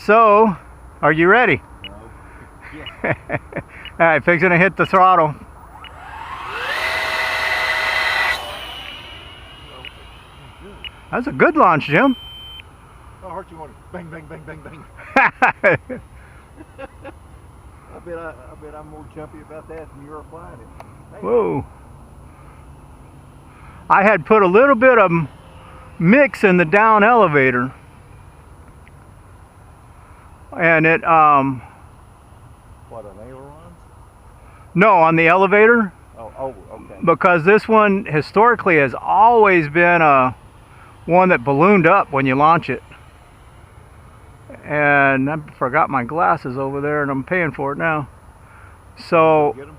So, are you ready? No. Yeah. Alright, fixing to hit the throttle. That's a good launch, Jim. I'll hurt you on it. Bang, bang, bang, bang, bang. I bet I'm more jumpy about that than you're applying it. Hey. Whoa. I had put a little bit of mix in the down elevator. And it, What, an aileron? no, on the elevator. Oh, okay. Because this one historically has always been one that ballooned up when you launch it. And I forgot my glasses over there and I'm paying for it now. So, Get 'em?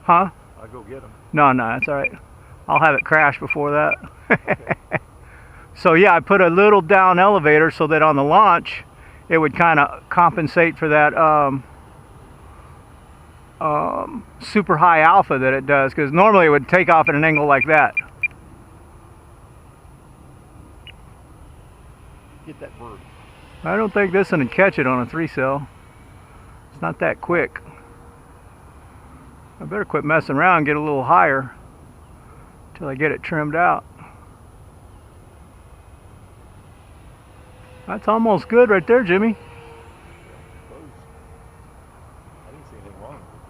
huh? I'll go get them. No, that's all right. I'll have it crash before that. Okay. So yeah, I put a little down elevator so that on the launch, it would kind of compensate for that super high alpha that it does, because normally it would take off at an angle like that. Get that bird. I don't think this one would catch it on a 3-cell. It's not that quick. I better quit messing around and get a little higher until I get it trimmed out. That's almost good right there, Jimmy. Close. I didn't see anything wrong with it,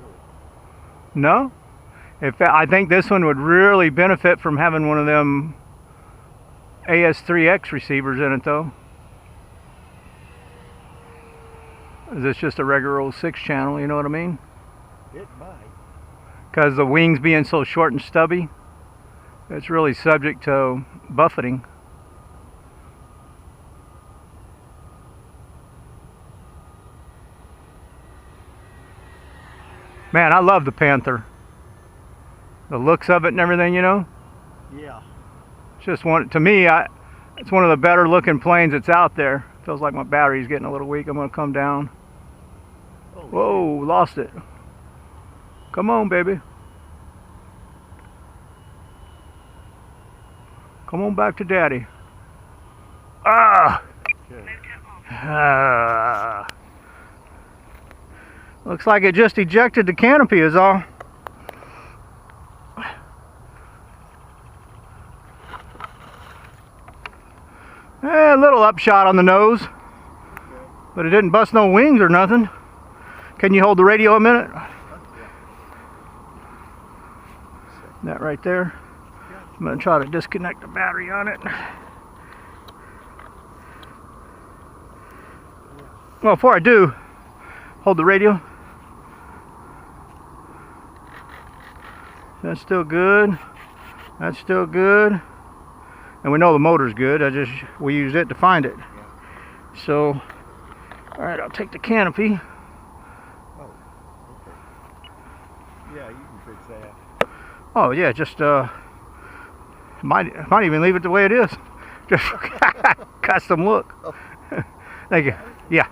really. No? I think this one would really benefit from having one of them AS3X receivers in it, though. Is this just a regular old 6-channel, you know what I mean? It might. Because the wings being so short and stubby, it's really subject to buffeting. Man, I love the Panther. The looks of it and everything, you know? Yeah. It's just one, to me, it's one of the better looking planes that's out there. Feels like my battery's getting a little weak. I'm gonna come down. Oh, Whoa, lost it. Come on, baby. Come on back to daddy. Ah! okay. Looks like it just ejected the canopy is all. A little upshot on the nose, but it didn't bust no wings or nothing. Can you hold the radio a minute? That right there. I'm going to try to disconnect the battery on it. Well, before I do, hold the radio. That's still good. That's still good. And we know the motor's good. We used it to find it. So, all right, I'll take the canopy. Oh, okay. Yeah, you can fix that. Oh yeah, just might even leave it the way it is. Just custom look. Thank you. Yeah.